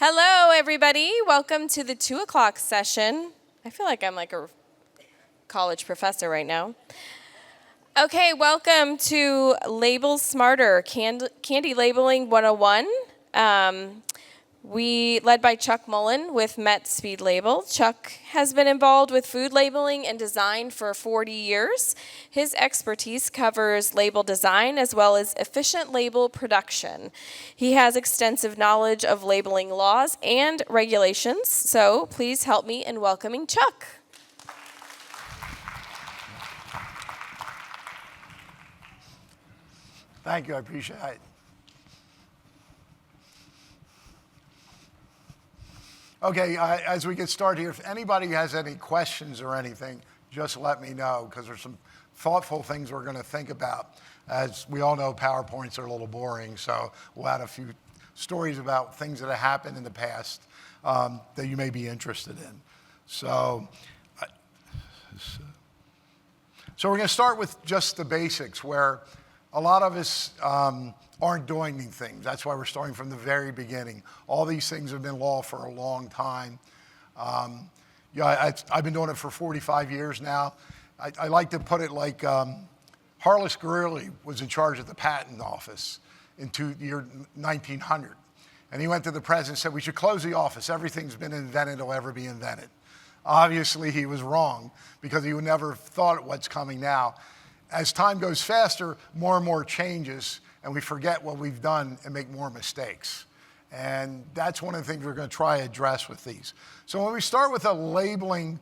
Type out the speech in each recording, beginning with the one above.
Hello, everybody. Welcome to the 2 o'clock session. I feel like I'm like a college professor right now. Okay, welcome to Label Smarter, Candy Labeling 101. We led by Chuck Mullen with Met Speed Label. Chuck has been involved with food labeling and design for 40 years. His expertise covers label design as well as efficient label production. He has extensive knowledge of labeling laws and regulations, so please help me in welcoming Chuck. Thank you, I appreciate it. Okay, as we get started here, if anybody has any questions or anything, just let me know, because there's some thoughtful things we're going to think about. As we all know, PowerPoints are a little boring, so we'll add a few stories about things that have happened in the past that you may be interested in. So we're going to start with just the basics, where a lot of us aren't doing these things. That's why we're starting from the very beginning. All these things have been law for a long time. I've been doing it for 45 years now. I like to put it like Harless Guerrilli was in charge of the patent office in the year 1900. And he went to the president and said, we should close the office. Everything's been invented will ever be invented. Obviously, he was wrong, because he would never have thought what's coming now. As time goes faster, more and more changes, and we forget what we've done and make more mistakes. And that's one of the things we're going to try to address with these. So when we start with a labeling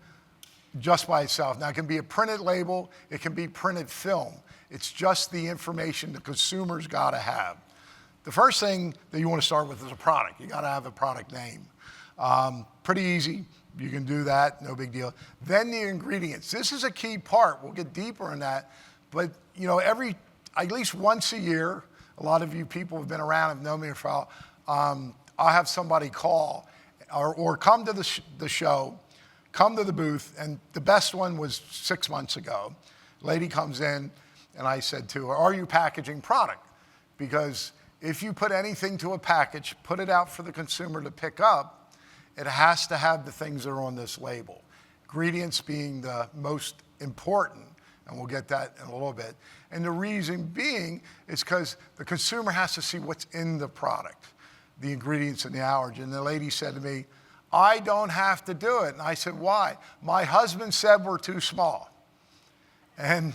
just by itself, now it can be a printed label, it can be printed film. It's just the information the consumer's got to have. The first thing that you want to start with is a product. You got to have a product name. Pretty easy. You can do that, no big deal. Then the ingredients. This is a key part. We'll get deeper in that. But, you know, at least once a year, a lot of you people have been around, have known me for a while, I'll have somebody call or come to the show, come to the booth, and the best one was 6 months ago. Lady comes in, and I said to her, are you packaging product? Because if you put anything to a package, put it out for the consumer to pick up, it has to have the things that are on this label. Ingredients being the most important. And we'll get that in a little bit. And the reason being is because the consumer has to see what's in the product, the ingredients and the allergen. And the lady said to me, I don't have to do it. And I said, why? My husband said we're too small. And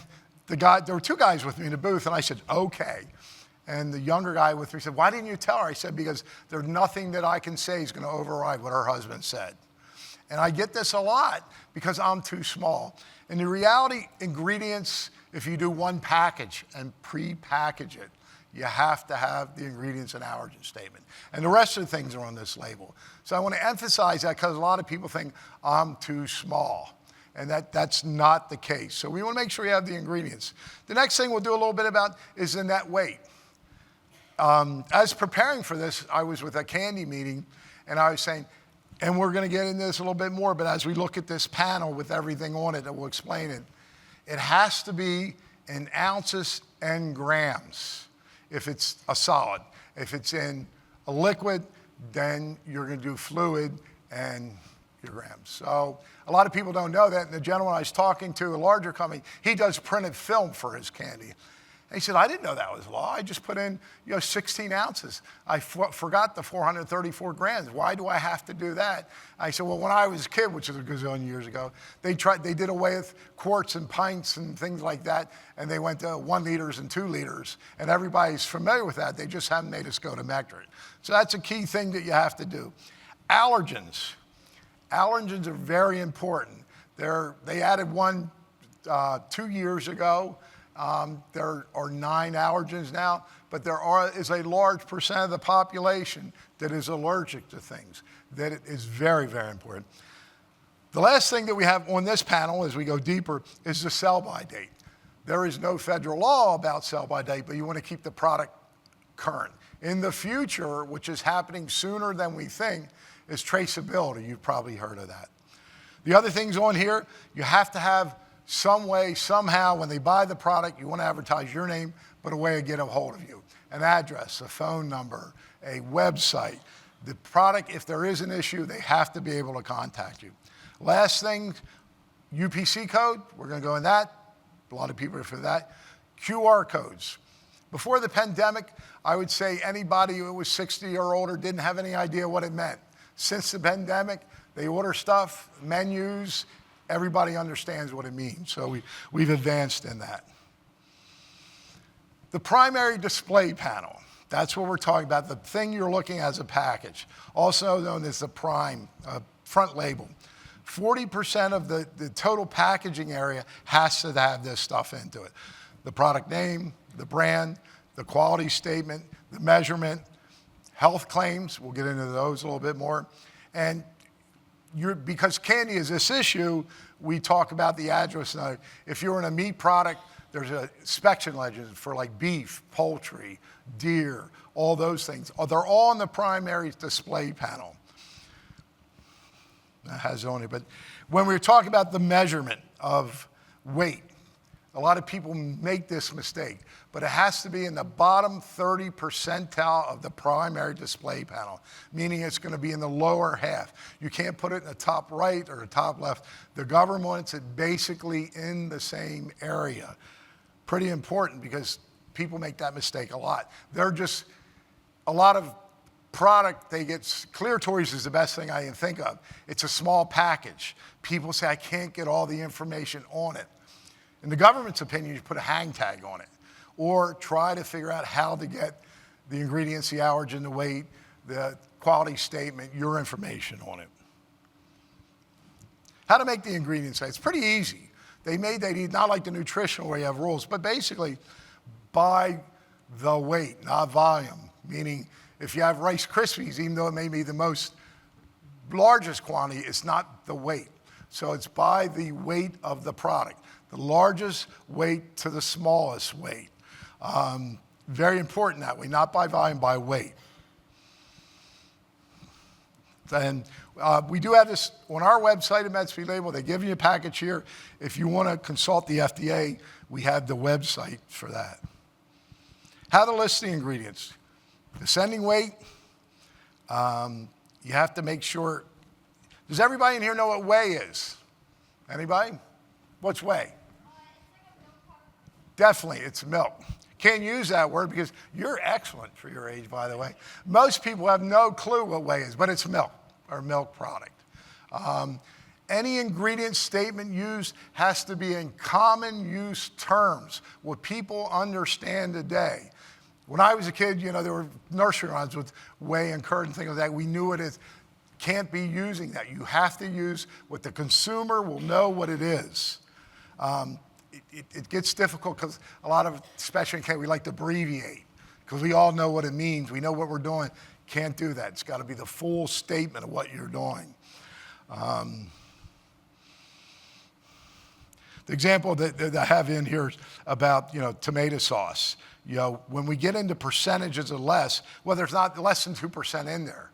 there were two guys with me in the booth, and I said, okay. And the younger guy with me said, why didn't you tell her? I said, because there's nothing that I can say is going to override what her husband said. And I get this a lot because I'm too small. In the reality, ingredients, if you do one package and pre-package it, you have to have the ingredients and allergen statement. And the rest of the things are on this label. So I want to emphasize that, because a lot of people think I'm too small. And that's not the case. So we want to make sure you have the ingredients. The next thing we'll do a little bit about is the net weight. As preparing for this, I was with a candy meeting, and I was saying, and we're going to get into this a little bit more, but as we look at this panel with everything on it, that we'll explain it, it has to be in ounces and grams if it's a solid. If it's in a liquid, then you're going to do fluid and your grams. So a lot of people don't know that. And the gentleman I was talking to, a larger company, he does printed film for his candy. And he said, I didn't know that was law. I just put in 16 ounces. I forgot the 434 grams. Why do I have to do that? I said, well, when I was a kid, which is a gazillion years ago, they did away with quarts and pints and things like that, and they went to 1 liters and 2 liters. And everybody's familiar with that. They just haven't made us go to metric. So that's a key thing that you have to do. Allergens. Allergens are very important. They added one 2 years ago. There are 9 allergens now, but there is a large percent of the population that is allergic to things. That it is very, very important. The last thing that we have on this panel as we go deeper is the sell-by date. There is no federal law about sell-by date, but you want to keep the product current. In the future, which is happening sooner than we think, is traceability. You've probably heard of that. The other things on here, you have to have some way, somehow, when they buy the product, you want to advertise your name, but a way to get a hold of you. An address, a phone number, a website. The product, if there is an issue, they have to be able to contact you. Last thing, UPC code, we're going to go in that. A lot of people are for that. QR codes. Before the pandemic, I would say anybody who was 60 or older didn't have any idea what it meant. Since the pandemic, they order stuff, menus, everybody understands what it means. So we've advanced in that. The primary display panel, that's what we're talking about, the thing you're looking at as a package, also known as the prime front label. 40% of the total packaging area has to have this stuff into it. The product name, the brand, the quality statement, the measurement, health claims, we'll get into those a little bit more. And because candy is this issue, we talk about the address. Now, if you're in a meat product, there's a inspection legend for like beef, poultry, deer, all those things. They're all on the primary display panel. That has on it. But when we're talking about the measurement of weight, a lot of people make this mistake, but it has to be in the bottom 30 percentile of the primary display panel, meaning it's going to be in the lower half. You can't put it in the top right or the top left. The government wants it basically in the same area. Pretty important because people make that mistake a lot. They're just, a lot of product, they get, Clear Toys is the best thing I can think of. It's a small package. People say, I can't get all the information on it. In the government's opinion, you put a hang tag on it, or try to figure out how to get the ingredients, the allergen, the weight, the quality statement, your information on it. How to make the ingredients, it's pretty easy. They made that not like the nutritional where you have rules, but basically by the weight, not volume. Meaning if you have Rice Krispies, even though it may be the most largest quantity, it's not the weight. So it's by the weight of the product. The largest weight to the smallest weight. Very important that way, not by volume, by weight. And we do have this on our website at MedSpeed Label. They give you a package here. If you want to consult the FDA, we have the website for that. How to list the ingredients. Descending weight, you have to make sure. Does everybody in here know what whey is? Anybody? What's whey? Definitely, it's milk. Can't use that word because you're excellent for your age, by the way. Most people have no clue what whey is, but it's milk or milk product. Any ingredient statement used has to be in common use terms, what people understand today. When I was a kid, there were nursery rhymes with whey and curd and things like that. We knew it is. Can't be using that. You have to use what the consumer will know what it is. It gets difficult because a lot of, especially in candy, we like to abbreviate because we all know what it means. We know what we're doing. Can't do that. It's got to be the full statement of what you're doing. The example that I have in here is about, tomato sauce. When we get into percentages or less, well, there's not less than 2% in there.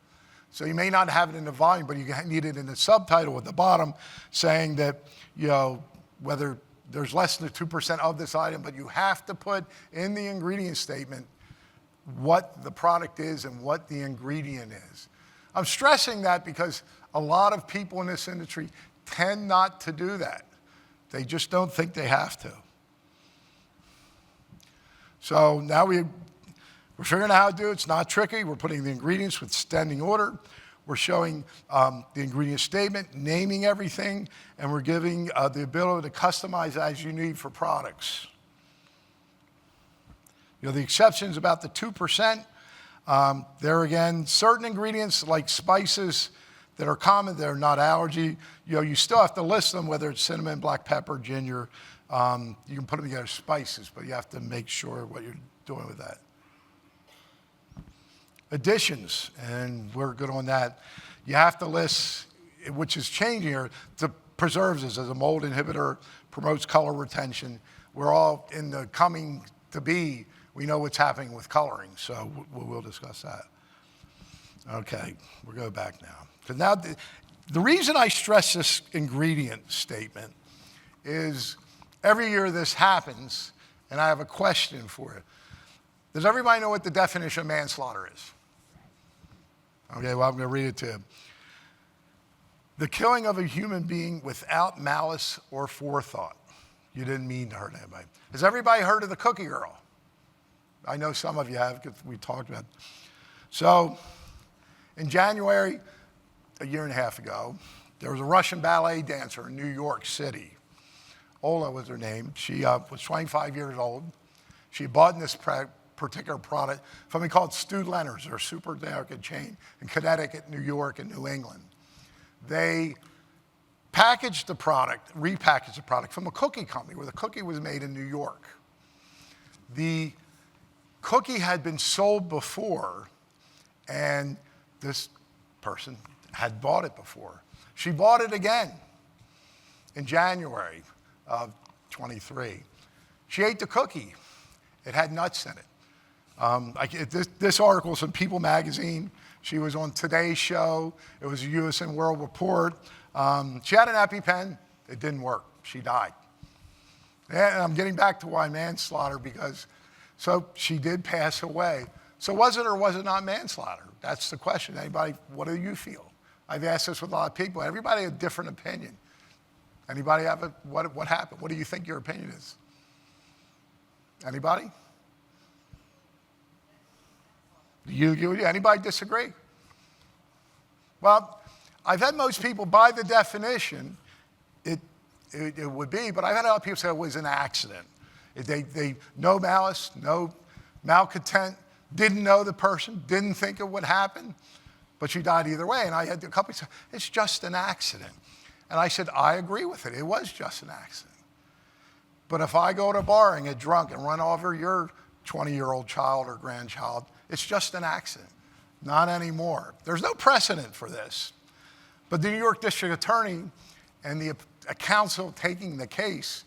So you may not have it in the volume, but you need it in the subtitle at the bottom saying that, whether there's less than 2% of this item, but you have to put in the ingredient statement what the product is and what the ingredient is. I'm stressing that because a lot of people in this industry tend not to do that. They just don't think they have to. So now we're figuring out how to do it. It's not tricky. We're putting the ingredients with standing order. We're showing the ingredient statement, naming everything, and we're giving the ability to customize as you need for products. The exceptions about the 2%, there again, certain ingredients like spices that are common, that are not allergy, you still have to list them, whether it's cinnamon, black pepper, ginger. You can put them together, spices, but you have to make sure what you're doing with that. Additions, and we're good on that. You have to list, which is changing here, to preserves as a mold inhibitor, promotes color retention. We're all in the coming to be, we know what's happening with coloring, so we'll discuss that. Okay, we'll go back now. Because now, the reason I stress this ingredient statement is every year this happens, and I have a question for you. Does everybody know what the definition of manslaughter is? Okay, well, I'm going to read it to you. The killing of a human being without malice or forethought. You didn't mean to hurt anybody. Has everybody heard of the Cookie Girl? I know some of you have because we talked about it. So in January, a year and a half ago, there was a Russian ballet dancer in New York City. Ola was her name. She was 25 years old. She bought this particular product from something called Stu Leonard's, or supermarket chain in Connecticut, New York, and New England. They packaged the product, repackaged the product from a cookie company where the cookie was made in New York. The cookie had been sold before, and this person had bought it before. She bought it again in January of 23. She ate the cookie. It had nuts in it. This article is in People magazine. She was on Today's Show. It was a USN World Report. She had an EpiPen. It didn't work. She died. And I'm getting back to why manslaughter, because so she did pass away. So was it or was it not manslaughter? That's the question. Anybody, what do you feel? I've asked this with a lot of people. Everybody has a different opinion. Anybody have what happened? What do you think your opinion is? Anybody? Anybody disagree? Well, I've had most people, by the definition, it would be, but I've had other people say it was an accident. They no malice, no malcontent, didn't know the person, didn't think it would happen, but she died either way. And I had a couple say, it's just an accident. And I said, I agree with it. It was just an accident. But if I go to a bar and get drunk and run over your 20-year-old child or grandchild, it's just an accident. Not anymore. There's no precedent for this. But the New York District Attorney and the counsel taking the case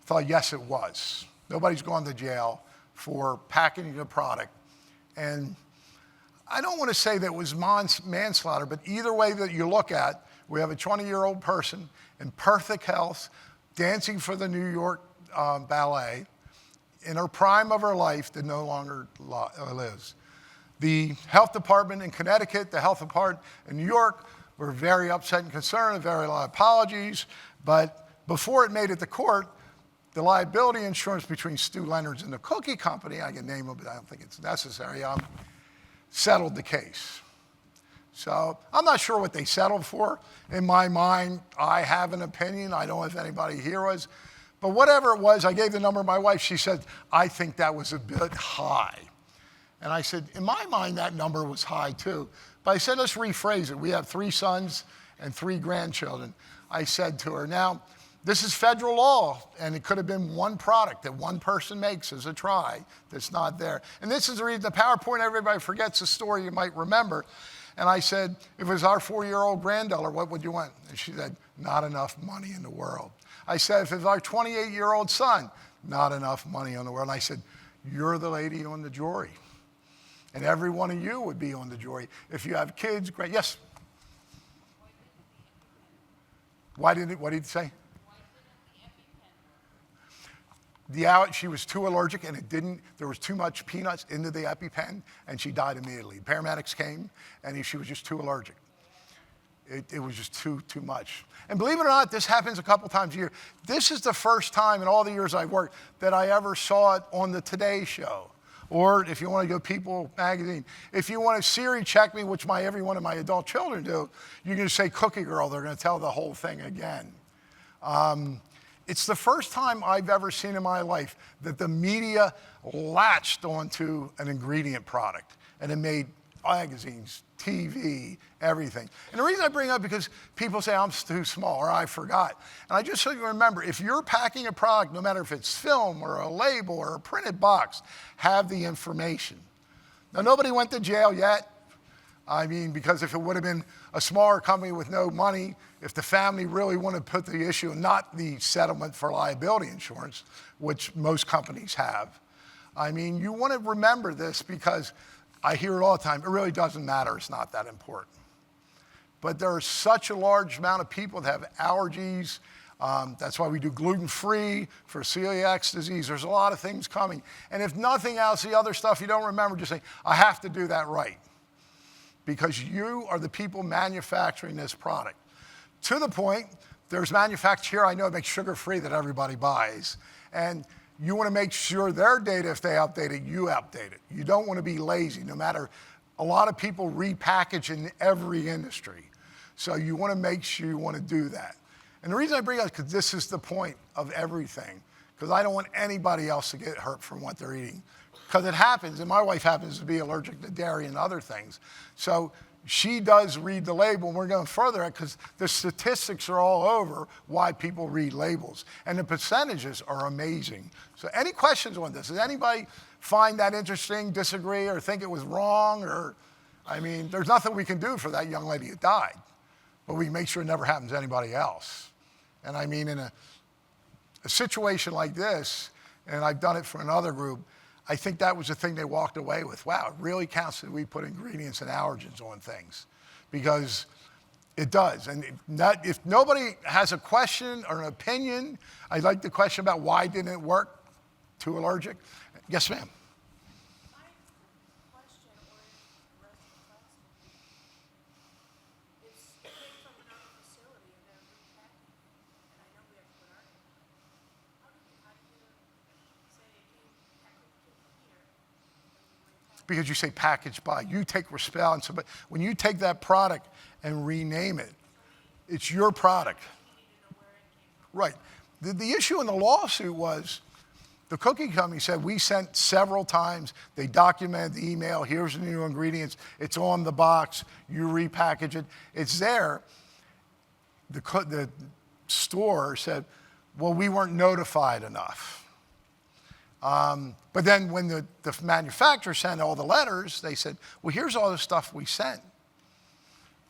thought, yes, it was. Nobody's gone to jail for packaging the product. And I don't want to say that it was manslaughter, but either way that you look at, we have a 20-year-old person in perfect health, dancing for the New York Ballet, in her prime of her life that no longer lives. The health department in Connecticut, the health department in New York were very upset and concerned, and very lot of apologies. But before it made it to court, the liability insurance between Stu Leonard's and the cookie company, I can name them, but I don't think it's necessary, settled the case. So I'm not sure what they settled for. In my mind, I have an opinion. I don't know if anybody here was. But whatever it was, I gave the number to my wife. She said, I think that was a bit high. And I said, in my mind, that number was high too. But I said, let's rephrase it. We have 3 sons and 3 grandchildren. I said to her, now, this is federal law, and it could have been one product that one person makes as a try that's not there. And this is the reason the PowerPoint, everybody forgets the story you might remember. And I said, if it was our 4-year-old granddaughter, what would you want? And she said, not enough money in the world. I said, if it was our 28-year-old son, not enough money in the world. And I said, you're the lady on the jury. And every one of you would be on the jury. If you have kids, great. Yes? What did he say? She was too allergic, and there was too much peanuts into the EpiPen, and she died immediately. Paramedics came, and she was just too allergic. It was just too much. And believe it or not, this happens a couple times a year. This is the first time in all the years I've worked that I ever saw it on the Today Show. Or if you want to go People magazine, if you want to Siri check me, which every one of my adult children do, you can just say Cookie Girl. They're going to tell the whole thing again. It's the first time I've ever seen in my life that the media latched onto an ingredient product, and it made magazines, TV, everything. And the reason I bring it up because people say I'm too small or I forgot. And I just so you remember, if you're packing a product, no matter if it's film or a label or a printed box, have the information. Now, nobody went to jail yet. I mean, because if it would have been a smaller company with no money, if the family really wanted to put the issue, not the settlement for liability insurance, which most companies have. I mean, you want to remember this because I hear it all the time. It really doesn't matter. It's not that important. But there is such a large amount of people that have allergies. That's why we do gluten-free for celiac disease. There's a lot of things coming. And if nothing else, the other stuff you don't remember, just say, I have to do that right. because you are the people manufacturing this product. To the point, there's manufacturers here I know that make sugar-free that everybody buys. And you want to make sure their data, if they update it, you update it. You don't want to be lazy, no matter, a lot of people repackage in every industry. So you want to make sure you want to do that. And the reason I bring it up is because this is the point of everything. Because I don't want anybody else to get hurt from what they're eating. Because it happens, and my wife happens to be allergic to dairy and other things. So she does read the label, and we're going further because the statistics are all over why people read labels. And the percentages are amazing. So any questions on this? Does anybody find that interesting, disagree, or think it was wrong? Or, I mean, there's nothing we can do for that young lady who died. But we make sure it never happens to anybody else. And I mean, in a situation like this, and I've done it for another group, I think that was the thing they walked away with. Wow, it really counts that we put ingredients and allergens on things, because it does. And if nobody has a question or an opinion, I'd like the question about why didn't it work? Too allergic? Yes, ma'am. Because you say packaged by, you take responsibility. When you take that product and rename it, it's your product. Right. The issue in the lawsuit was the cookie company said, we sent several times, they documented the email, here's the new ingredients, it's on the box, you repackage it, it's there. The store said, well, we weren't notified enough. But then when the manufacturer sent all the letters, they said, well, here's all the stuff we sent.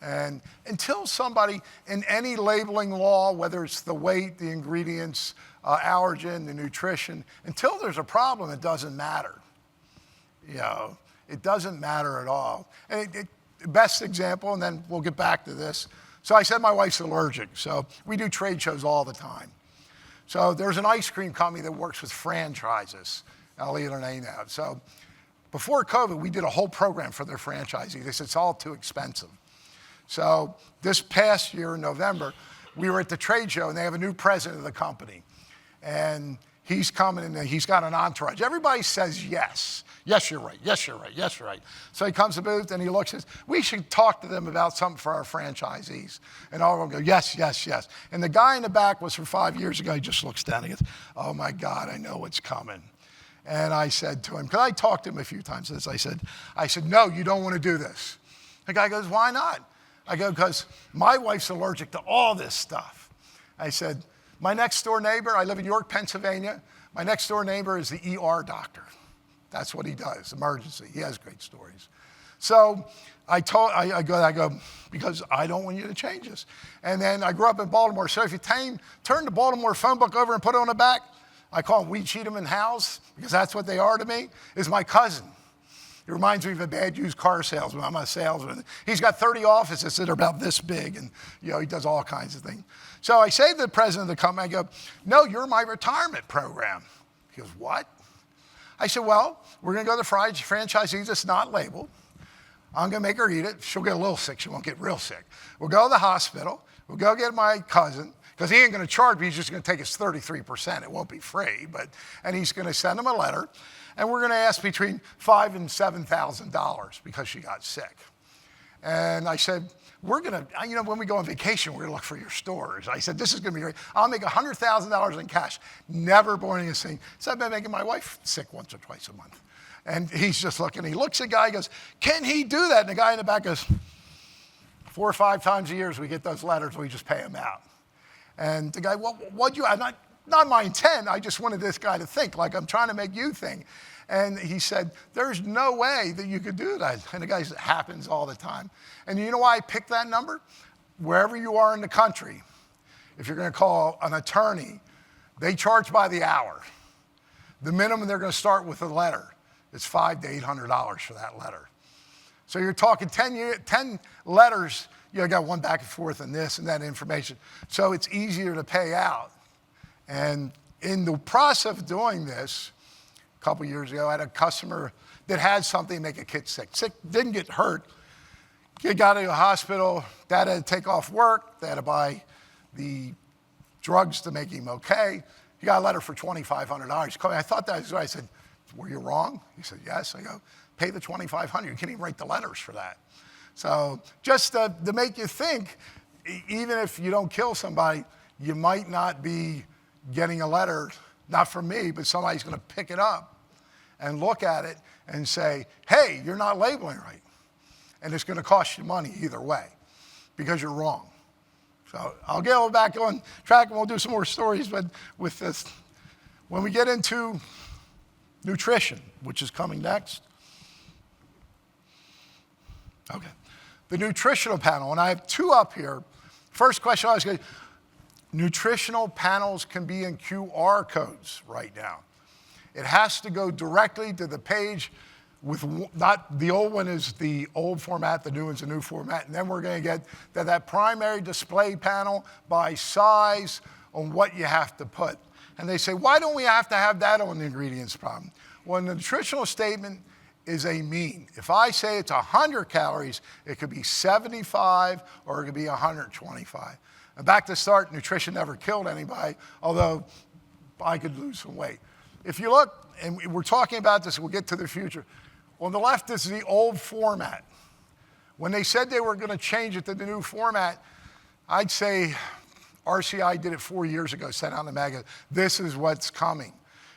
And until somebody in any labeling law, whether it's the weight, the ingredients, allergen, the nutrition, until there's a problem, it doesn't matter. You know, it doesn't matter at all. And best example, and then we'll get back to this. So I said my wife's allergic, so we do trade shows all the time. So there's an ice cream company that works with franchises. I'll leave their name out. So before COVID, we did a whole program for their franchisees. They said it's all too expensive. So this past year in November, we were at the trade show, and they have a new president of the company. And he's coming in, and he's got an entourage. Everybody says yes. Yes, you're right. Yes, you're right. Yes, you're right. So he comes to the booth, and he looks and says, we should talk to them about something for our franchisees. And all of them go, yes, yes, yes. And the guy in the back was from 5 years ago. He just looks down and goes, oh, my God, I know what's coming. And I said to him, because I talked to him a few times, I said, no, you don't want to do this. The guy goes, why not? I go, because my wife's allergic to all this stuff. I said, my next door neighbor, I live in York, Pennsylvania. My next door neighbor is the ER doctor. That's what he does, emergency. He has great stories. So I go, because I don't want you to change this. And then I grew up in Baltimore. So if you turn the Baltimore phone book over and put it on the back, I call them Weed, Cheatham, and Howes, because that's what they are to me, is my cousin. It reminds me of a bad used car salesman. I'm a salesman. He's got 30 offices that are about this big, and you know, he does all kinds of things. So I say to the president of the company, I go, no, you're my retirement program. He goes, what? I said, well, we're going to go to the franchisees. It's not labeled. I'm going to make her eat it. She'll get a little sick. She won't get real sick. We'll go to the hospital. We'll go get my cousin, because he ain't going to charge me. He's just going to take us 33%. It won't be free, and he's going to send him a letter. And we're going to ask between $5,000 and $7,000 because she got sick. And I said, we're going to, when we go on vacation, we're going to look for your stores. I said, this is going to be great. I'll make $100,000 in cash. Never bought a thing. So I've been making my wife sick once or twice a month. And he's just looking. He looks at the guy, he goes, can he do that? And the guy in the back goes, 4 or 5 times a year we get those letters, we just pay him out. And the guy, well, what'd you, not my intent, I just wanted this guy to think, like I'm trying to make you think. And he said, there's no way that you could do that. And the guy said, it happens all the time. And you know why I picked that number? Wherever you are in the country, if you're going to call an attorney, they charge by the hour. The minimum they're going to start with a letter is $500 to $800 for that letter. So you're talking 10 letters, you got one back and forth and this and that information. So it's easier to pay out. And in the process of doing this, a couple years ago, I had a customer that had something make a kid sick. Didn't get hurt, Kid got to the hospital. Dad had to take off work. They had to buy the drugs to make him okay. He got a letter for $2,500. He called me. I thought that was right. I said, were you wrong? He said, yes. I go, pay the $2,500. You can't even write the letters for that. So just to make you think, even if you don't kill somebody, you might not be getting a letter, not from me, but somebody's going to pick it up and look at it and say, hey, you're not labeling right. And it's going to cost you money either way because you're wrong. So I'll get back on track and we'll do some more stories. But with this, when we get into nutrition, which is coming next. Okay. The nutritional panel, and I have two up here. First question I was going to, nutritional panels can be in QR codes right now. It has to go directly to the page with not the old one is the old format, the new one's the new format, and then we're going to get that primary display panel by size on what you have to put. And they say, why don't we have to have that on the ingredients problem? Well, the nutritional statement is a mean. If I say it's 100 calories, it could be 75 or it could be 125. And back to start, nutrition never killed anybody, although I could lose some weight. If you look, and we're talking about this, we'll get to the future. On the left, this is the old format. When they said they were going to change it to the new format, I'd say RCI did it 4 years ago, sent out in the magazine. This is what's coming.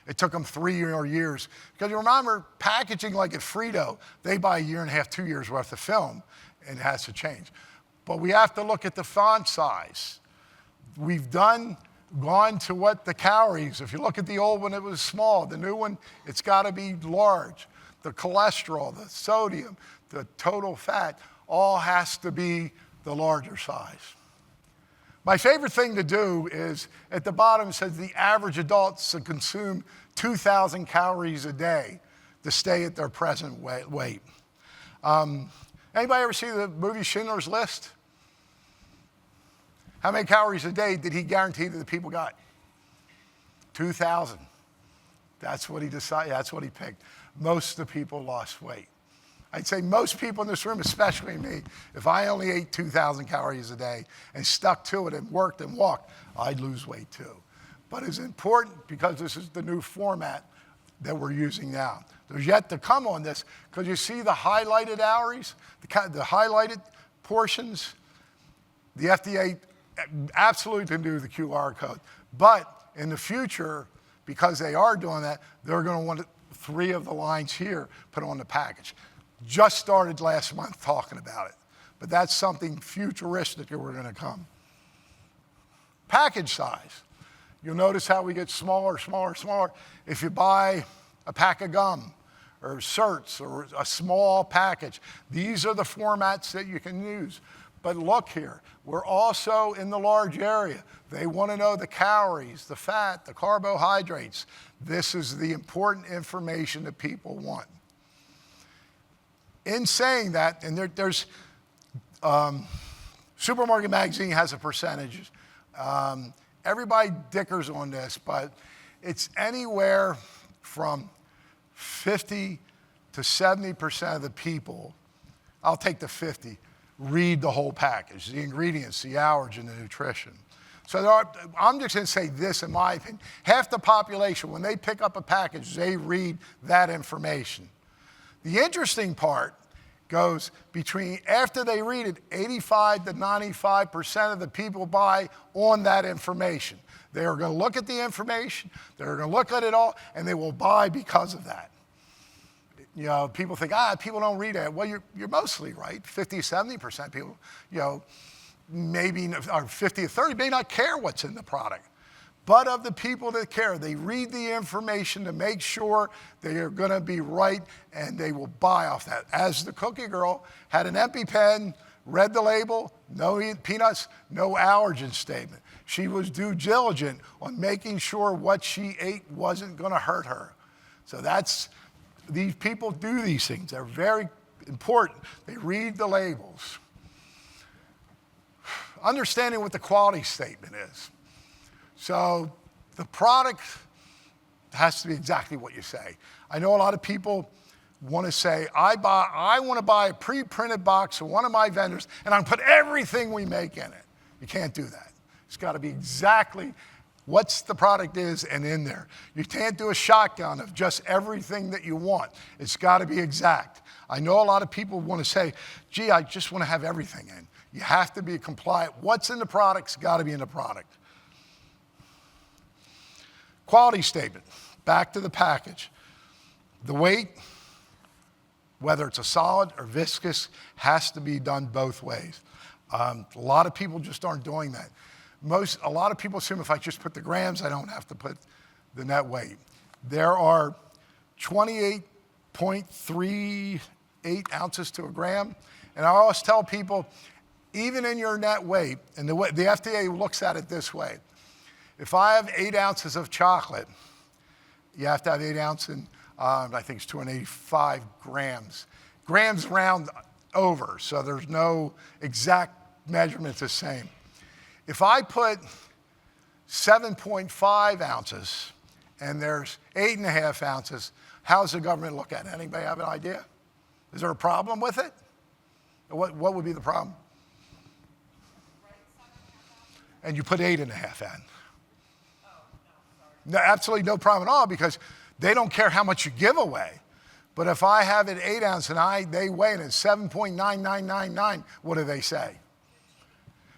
It took them 3 more years. Because you remember, packaging like at Frito, they buy a year and a half, 2 years worth of film, and it has to change. But we have to look at the font size. We've gone to what the calories, if you look at the old one, it was small. The new one, it's got to be large. The cholesterol, the sodium, the total fat, all has to be the larger size. My favorite thing to do is, at the bottom it says the average adult should consume 2,000 calories a day to stay at their present weight. Anybody ever see the movie Schindler's List? How many calories a day did he guarantee that the people got? 2,000. That's what he decided, that's what he picked. Most of the people lost weight. I'd say most people in this room, especially me, if I only ate 2,000 calories a day and stuck to it and worked and walked, I'd lose weight too. But it's important because this is the new format that we're using now. There's yet to come on this because you see the highlighted calories, the highlighted portions. The FDA absolutely can do the QR code. But in the future, because they are doing that, they're going to want 3 of the lines here put on the package. Just started last month talking about it. But that's something futuristic that we're going to come. Package size. You'll notice how we get smaller, smaller, smaller. If you buy a pack of gum or certs or a small package, these are the formats that you can use. But look here, we're also in the large area. They want to know the calories, the fat, the carbohydrates. This is the important information that people want. In saying that, and there's Supermarket Magazine has a percentage. Everybody dickers on this, but it's anywhere from 50 to 70% of the people, I'll take the 50, read the whole package, the ingredients, the allergen, the nutrition. So I'm just going to say this in my opinion. Half the population, when they pick up a package, they read that information. The interesting part goes between, after they read it, 85 to 95% of the people buy on that information. They are going to look at the information, they're going to look at it all, and they will buy because of that. You know, people think, people don't read it. Well, you're mostly right. 50, 70% people, maybe or 50 or 30 may not care what's in the product. But of the people that care, they read the information to make sure they are going to be right, and they will buy off that. As the cookie girl had an EpiPen, read the label, no peanuts, no allergen statement. She was due diligent on making sure what she ate wasn't going to hurt her. So these people do these things. They're very important. They read the labels. Understanding what the quality statement is. So the product has to be exactly what you say. I know a lot of people want to say, I want to buy a pre-printed box of one of my vendors and I'm going to put everything we make in it. You can't do that. It's got to be exactly what the product is and in there. You can't do a shotgun of just everything that you want. It's got to be exact. I know a lot of people want to say, gee, I just want to have everything in. You have to be compliant. What's in the product's got to be in the product. Quality statement, back to the package. The weight, whether it's a solid or viscous, has to be done both ways. A lot of people just aren't doing that. A lot of people assume if I just put the grams, I don't have to put the net weight. There are 28.38 ounces to a gram. And I always tell people, even in your net weight, and the FDA looks at it this way. If I have 8 ounces of chocolate, you have to have 8 ounces in, I think it's 285 grams. Grams round over, so there's no exact measurement the same. If I put 7.5 ounces and there's 8.5 ounces, how does the government look at it? Anybody have an idea? Is there a problem with it? What would be the problem? And you put 8.5 in. No, absolutely no problem at all, because they don't care how much you give away. But if I have it 8 ounce and they weigh it at 7.9999, what do they say?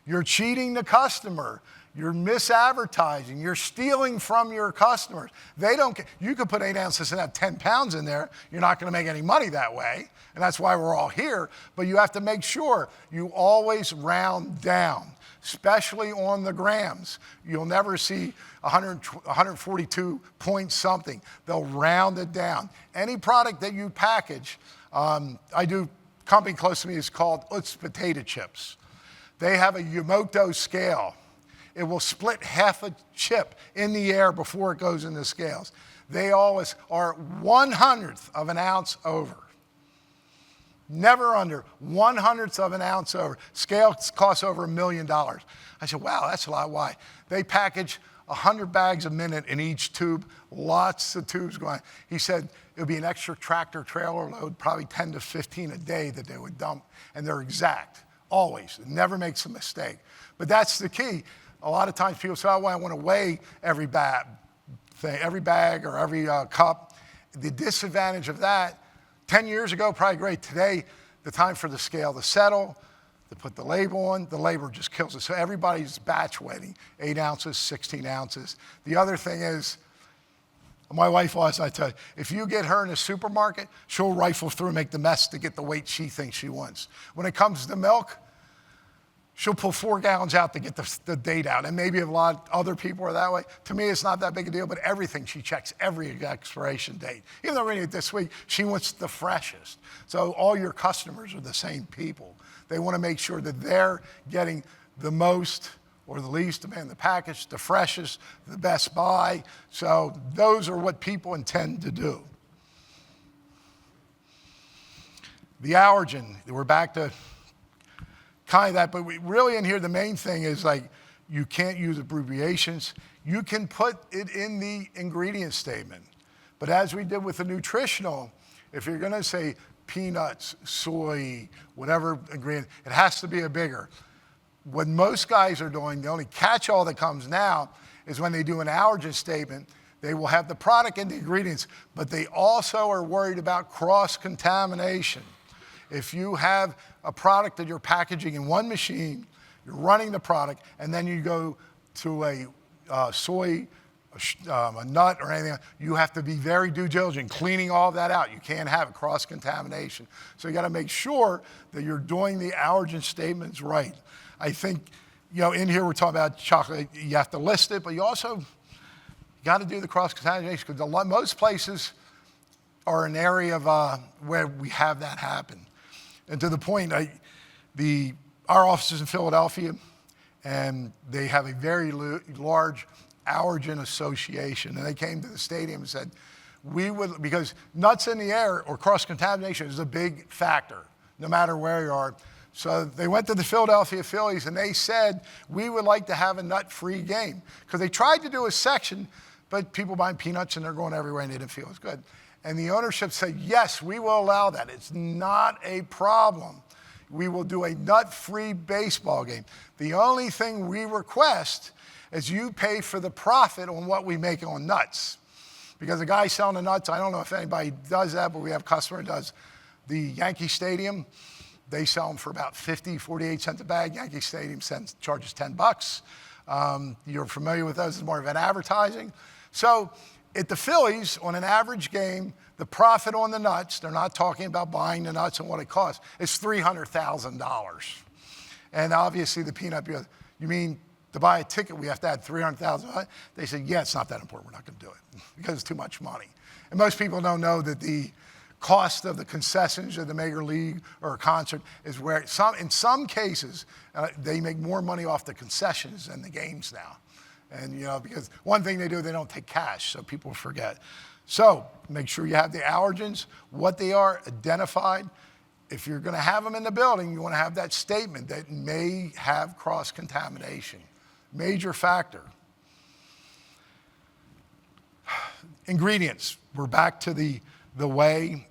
You're cheating the customer. You're misadvertising. You're stealing from your customers. They don't care. You could put 8 ounces and have 10 pounds in there. You're not going to make any money that way. And that's why we're all here. But you have to make sure you always round down, especially on the grams. You'll never see 142 point something. They'll round it down. Any product that you package, company close to me is called Utz Potato Chips. They have a Yumoto scale. It will split half a chip in the air before it goes in the scales. They always are 1/100th of an ounce over. Never under 1/100th of an ounce over. Scales cost over $1 million. I said, wow, that's a lot. Why? They package 100 bags a minute in each tube, lots of tubes going. He said it would be an extra tractor trailer load, probably 10 to 15 a day that they would dump, and they're exact, always. It never makes a mistake. But that's the key. A lot of times people say, oh, well, I want to weigh every bag or every cup. The disadvantage of that, 10 years ago, probably great. Today, the time for the scale to settle, to put the label on, the labor just kills it. So everybody's batch weighting, 8 ounces, 16 ounces. The other thing is, my wife always, I tell you, if you get her in a supermarket, she'll rifle through and make the mess to get the weight she thinks she wants. When it comes to milk, she'll pull 4 gallons out to get the date out. And maybe a lot of other people are that way. To me, it's not that big a deal, but everything, she checks every expiration date. Even though we're reading it this week, she wants the freshest. So all your customers are the same people. They want to make sure that they're getting the most or the least, depending on the package, the freshest, the best buy. So those are what people intend to do. The allergen, we're back to kind of that, but really in here, the main thing is like, you can't use abbreviations. You can put it in the ingredient statement. But as we did with the nutritional, if you're gonna say peanuts, soy, whatever ingredient, it has to be a bigger. What most guys are doing, the only catch-all that comes now is when they do an allergen statement, they will have the product and the ingredients, but they also are worried about cross-contamination. If you have a product that you're packaging in one machine, you're running the product, and then you go to a soy, a nut or anything, you have to be very due diligent, cleaning all of that out. You can't have cross-contamination. So you gotta make sure that you're doing the allergen statements right. I think, in here we're talking about chocolate, you have to list it, but you also gotta do the cross-contamination, because most places are an area of where we have that happen. And to the point, our office is in Philadelphia, and they have a very large allergen association. And they came to the stadium and said, because nuts in the air or cross-contamination is a big factor, no matter where you are. So they went to the Philadelphia Phillies and they said, we would like to have a nut-free game. Because they tried to do a section, but people buying peanuts and they're going everywhere and they didn't feel as good. And the ownership said, yes, we will allow that. It's not a problem. We will do a nut-free baseball game. The only thing we request is you pay for the profit on what we make on nuts. Because the guy selling the nuts, I don't know if anybody does that, but we have a customer who does the Yankee Stadium. They sell them for about 48 cents a bag. Yankee Stadium charges $10. You're familiar with those, it's more of an advertising. So at the Phillies, on an average game, the profit on the nuts, they're not talking about buying the nuts and what it costs, is $300,000. And obviously the peanut, you mean to buy a ticket, we have to add $300,000? They said, yeah, it's not that important, we're not gonna do it, because it's too much money. And most people don't know that the cost of the concessions of the Major League or a concert is where, in some cases, they make more money off the concessions than the games now. And because one thing they do, they don't take cash, so people forget. So make sure you have the allergens, what they are, identified. If you're gonna have them in the building, you wanna have that statement that may have cross-contamination. Major factor. Ingredients, we're back to the whey.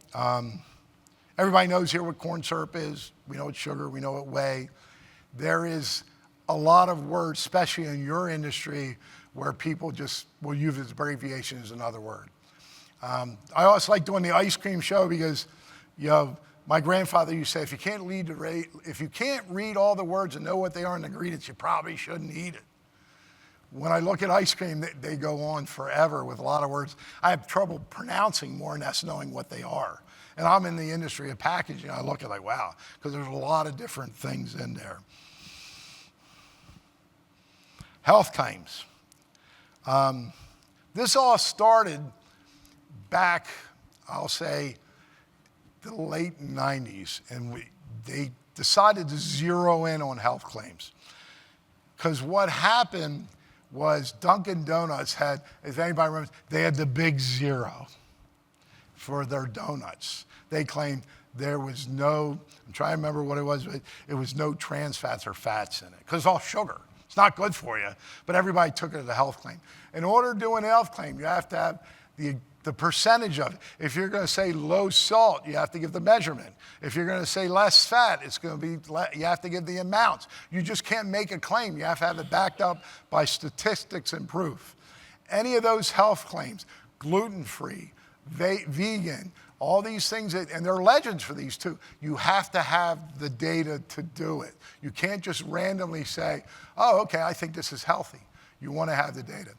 Everybody knows here what corn syrup is. We know it's sugar, we know what whey. There is a lot of words, especially in your industry, where people just will use its abbreviation as another word. I also like doing the ice cream show because, my grandfather used to say, if you can't read all the words and know what they are in the ingredients, you probably shouldn't eat it. When I look at ice cream, they go on forever with a lot of words. I have trouble pronouncing more and less knowing what they are. And I'm in the industry of packaging. I look at like, wow, because there's a lot of different things in there. Health claims. This all started back, I'll say, the late 90s, and they decided to zero in on health claims. Because what happened was Dunkin' Donuts had, if anybody remembers, they had the big zero for their donuts. They claimed there was no, I'm trying to remember what it was, but it was no trans fats or fats in it, because it's all sugar. It's not good for you, but everybody took it as a health claim. In order to do an health claim, you have to have the percentage of it. If you're going to say low salt, you have to give the measurement. If you're going to say less fat, it's going to be, you have to give the amounts. You just can't make a claim. You have to have it backed up by statistics and proof. Any of those health claims, gluten-free, vegan, all these things, and there are legends for these too. You have to have the data to do it. You can't just randomly say, oh, okay, I think this is healthy. You want to have the data.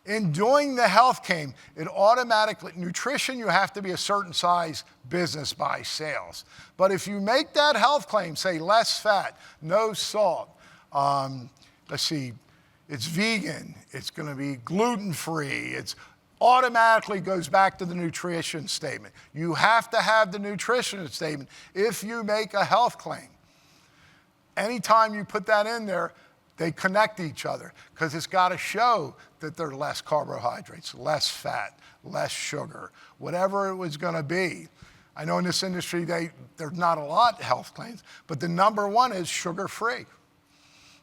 In doing the health claim, it automatically, nutrition, you have to be a certain size business by sales. But if you make that health claim, say less fat, no salt, let's see, it's vegan, it's gonna be gluten-free, it's automatically goes back to the nutrition statement. You have to have the nutrition statement if you make a health claim. Anytime you put that in there, they connect each other because it's got to show that there are less carbohydrates, less fat, less sugar, whatever it was going to be. I know in this industry, there's not a lot of health claims, but the number one is sugar-free.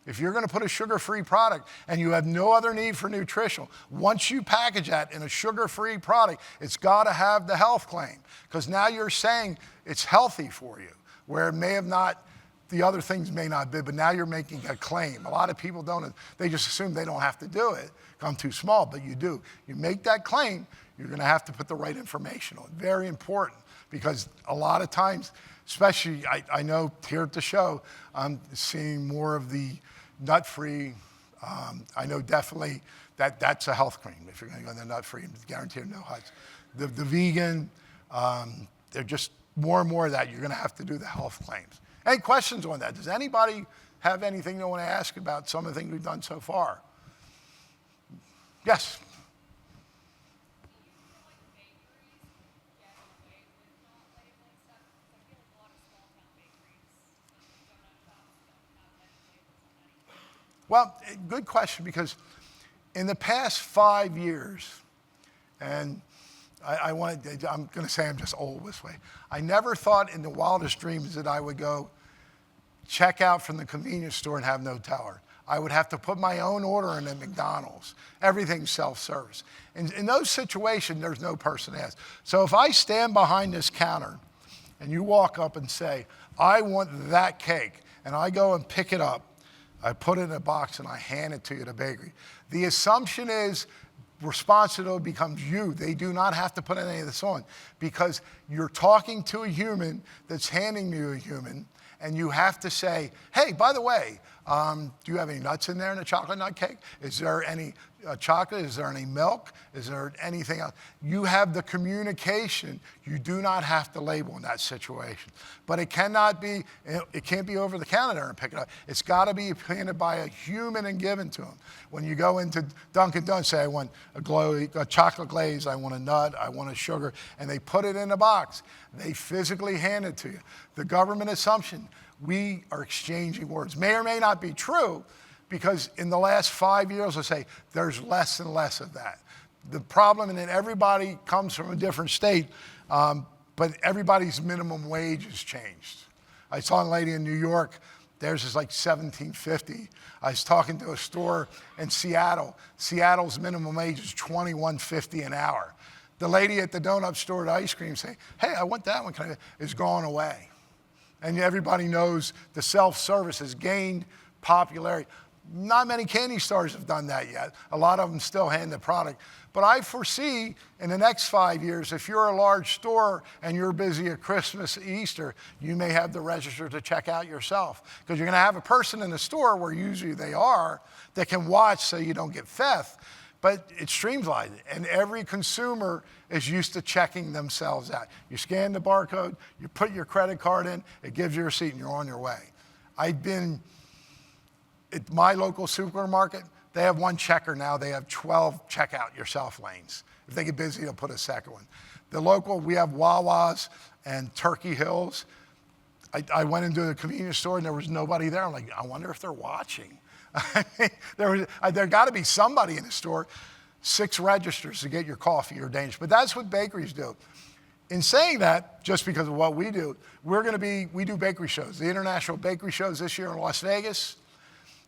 If you're going to put a sugar-free product and you have no other need for nutritional, once you package that in a sugar-free product, it's got to have the health claim because now you're saying it's healthy for you, where it may have not, the other things may not be, but now you're making a claim. A lot of people don't, they just assume they don't have to do it. I'm too small, but you do. You make that claim, you're gonna have to put the right information on. Very important, because a lot of times, especially I know here at the show, I'm seeing more of the nut-free. I know definitely that's a health claim. If you're gonna go the nut-free, guaranteed no huts. The vegan, they're just more and more of that. You're gonna have to do the health claims. Any questions on that? Does anybody have anything they want to ask about some of the things we've done so far? Yes? Well, good question, because in the past 5 years, and I'm going to say I'm just old this way. I never thought in the wildest dreams that I would go check out from the convenience store and have no teller. I would have to put my own order in at McDonald's. Everything's self-service. In those situations, there's no person to ask. So if I stand behind this counter and you walk up and say, I want that cake, and I go and pick it up, I put it in a box and I hand it to you at a bakery. The assumption is responsibility becomes you. They do not have to put any of this on because you're talking to a human that's handing you a human, and you have to say, hey, by the way, do you have any nuts in there in a chocolate nut cake? Is there any chocolate? Is there any milk? Is there anything else? You have the communication. You do not have to label in that situation. But it cannot be, it can't be over the counter there and pick it up. It's got to be handed by a human and given to them. When you go into Dunkin' Donuts, say, I want a chocolate glaze, I want a nut, I want a sugar, and they put it in a box. They physically hand it to you. The government assumption, we are exchanging words. May or may not be true, because in the last 5 years, let's say, there's less and less of that. The problem is that everybody comes from a different state, but everybody's minimum wage has changed. I saw a lady in New York, theirs is like $17.50. I was talking to a store in Seattle. Seattle's minimum wage is $21.50 an hour. The lady at the donut store at ice cream saying, hey, I want that one, is gone away. And everybody knows the self-service has gained popularity. Not many candy stores have done that yet. A lot of them still hand the product. But I foresee in the next 5 years, if you're a large store and you're busy at Christmas, Easter, you may have the register to check out yourself. Because you're going to have a person in the store where usually they are that can watch so you don't get theft. But it's streamlined, and every consumer is used to checking themselves out. You scan the barcode, you put your credit card in, it gives you a receipt, and you're on your way. I've been at my local supermarket. They have one checker now. They have 12 checkout yourself lanes. If they get busy, they'll put a second one. The local, we have Wawa's and Turkey Hills. I went into the convenience store, and there was nobody there. I'm like, I wonder if they're watching. there got to be somebody in the store. 6 registers to get your coffee or dangerous. But that's what bakeries do. In saying that, just because of what we do, we do bakery shows. The international bakery shows this year in Las Vegas,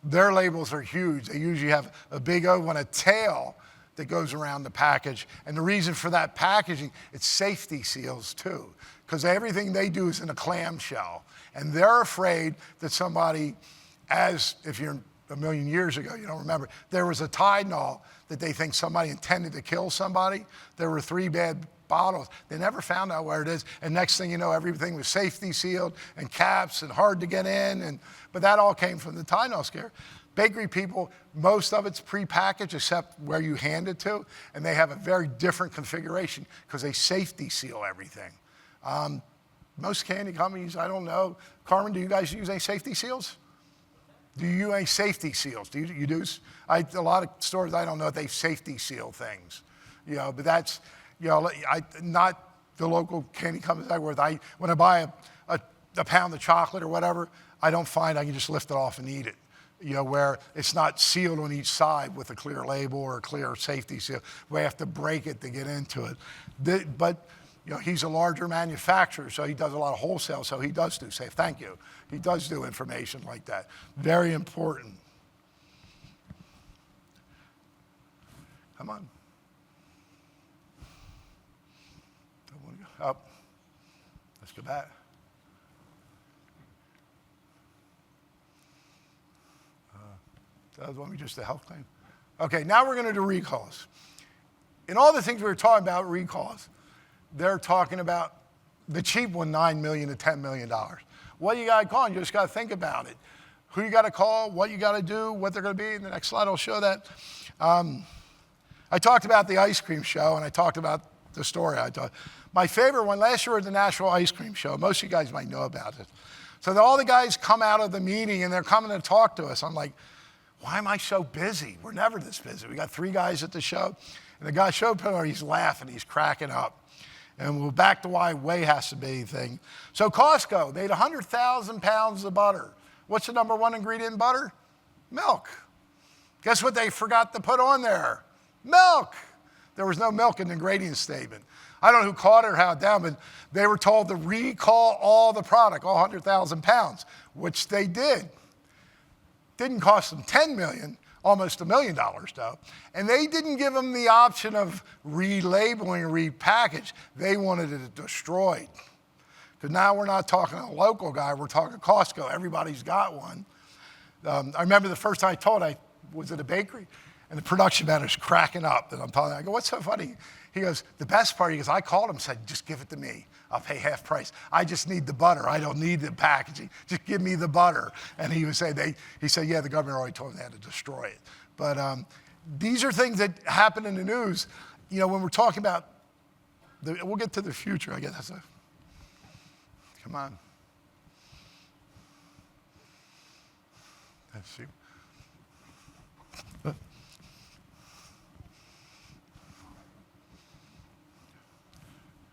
their labels are huge. They usually have a big O and a tail that goes around the package. And the reason for that packaging, it's safety seals too. Because everything they do is in a clamshell. And they're afraid that somebody, if you're a million years ago, you don't remember, there was a Tylenol that they think somebody intended to kill somebody. There were 3 bad bottles. They never found out where it is. And next thing you know, everything was safety sealed and caps and hard to get in. But that all came from the Tylenol scare. Bakery people, most of it's prepackaged except where you hand it to. And they have a very different configuration because they safety seal everything. Most candy companies, I don't know. Carmen, do you guys use any safety seals? Do you use any safety seals? Do you do? A lot of stores, I don't know if they safety seal things. But that's, not the local candy companies I work with. When I buy a pound of chocolate or whatever, I don't find I can just lift it off and eat it. Where it's not sealed on each side with a clear label or a clear safety seal. We have to break it to get into it. But he's a larger manufacturer, so he does a lot of wholesale, so he does do safe. Thank you. He does do information like that. Very important. Come on. I want to go up. Let's go back. That was one just the health claim. Okay, now we're going to do recalls. In all the things we were talking about, recalls, they're talking about the cheap one, $9 million to $10 million. What you got to call, and you just got to think about it. Who you got to call, what you got to do, what they're going to be. And the next slide will show that. I talked about the ice cream show, and I talked about the story I told. My favorite one, last year at the National Ice Cream Show, most of you guys might know about it. So all the guys come out of the meeting, and they're coming to talk to us. I'm like, why am I so busy? We're never this busy. We got 3 guys at the show, and the guy showed up, he's laughing, he's cracking up. And we're back to why whey has to be a thing. So Costco, they had 100,000 pounds of butter. What's the number 1 ingredient in butter? Milk. Guess what they forgot to put on there? Milk. There was no milk in the ingredient statement. I don't know who caught it or how it down, but they were told to recall all the product, all 100,000 pounds, which they did. Didn't cost them $10 million, almost $1 million though. And they didn't give them the option of relabeling or repackage. They wanted it destroyed. Because now we're not talking a local guy, we're talking Costco. Everybody's got one. I remember the first time I was at a bakery, and the production manager's cracking up. And I'm telling him, I go, what's so funny? He goes, the best part, he goes, I called him and said, just give it to me. I'll pay half price. I just need the butter. I don't need the packaging. Just give me the butter. And he would say, he said, yeah, the governor already told me they had to destroy it. But these are things that happen in the news. You know, when we're talking about, we'll get to the future. I guess that's come on. Let's see.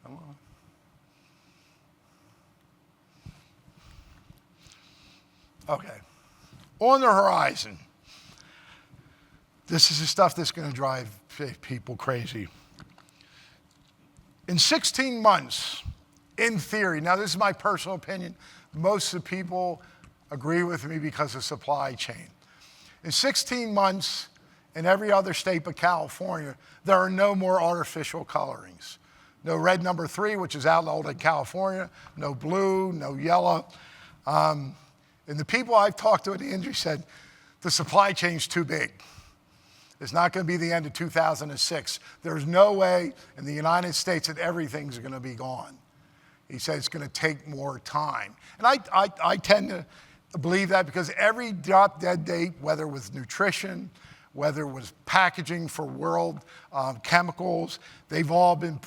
Come on. Okay. On the horizon, this is the stuff that's going to drive people crazy. In 16 months, in theory, now this is my personal opinion, most of the people agree with me because of supply chain. In 16 months, in every other state but California, there are no more artificial colorings. No red number 3, which is outlawed in California, no blue, no yellow. And the people I've talked to in the industry said, the supply chain's too big. It's not going to be the end of 2006. There's no way in the United States that everything's going to be gone. He said it's going to take more time. And I tend to believe that because every drop dead date, whether it was nutrition, whether it was packaging for world chemicals, they've all been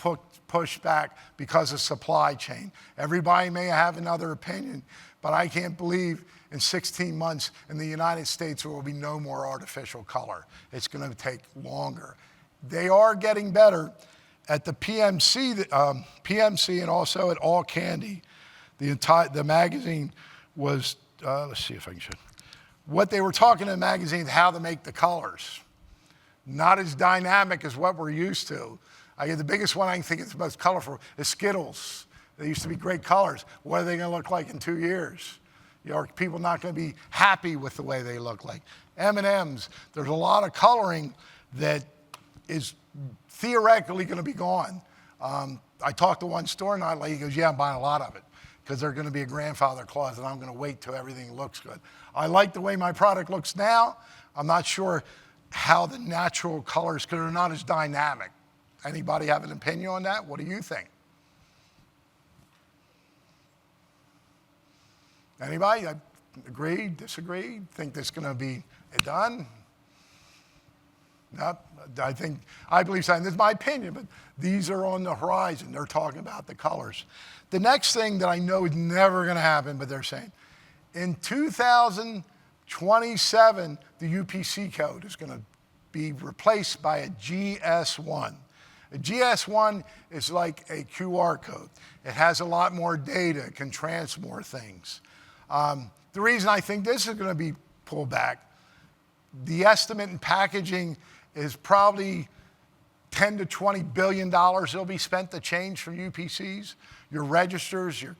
pushed back because of supply chain. Everybody may have another opinion, but I can't believe in 16 months in the United States there will be no more artificial color. It's going to take longer. They are getting better. At the PMC and also at All Candy, the magazine was, let's see if I can show. What they were talking in the magazine is how to make the colors. Not as dynamic as what we're used to. The biggest one I can think is the most colorful is Skittles. They used to be great colors. What are they going to look like in 2 years? You know, are people not going to be happy with the way they look like? M&Ms, there's a lot of coloring that is theoretically going to be gone. I talked to one store and he goes, yeah, I'm buying a lot of it because they're going to be a grandfather clause and I'm going to wait till everything looks good. I like the way my product looks now. I'm not sure how the natural colors, because they're not as dynamic. Anybody have an opinion on that? What do you think? Anybody? Agree, disagree? Think this is going to be done? No, I believe so. And this is my opinion, but these are on the horizon. They're talking about the colors. The next thing that I know is never going to happen, but they're saying, in 2027, the UPC code is going to be replaced by a GS1. A GS1 is like a QR code. It has a lot more data, can transfer more things. The reason I think this is going to be pulled back, the estimate in packaging is probably $10 to $20 billion that'll be spent to change from UPCs, your registers, your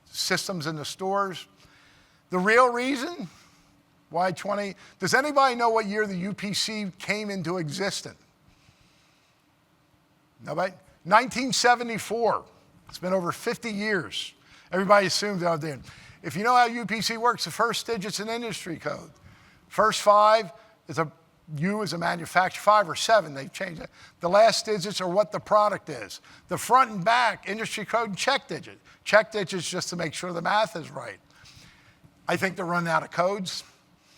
systems in the stores. The real reason why 20, does anybody know what year the UPC came into existence? Nobody? 1974. It's been over 50 years. Everybody assumes out there. If you know how UPC works, the first digit's an industry code. First 5 is a U as a manufacturer, 5 or 7, they've changed it. The last digits are what the product is. The front and back, industry code and check digit. Check digits just to make sure the math is right. I think they're running out of codes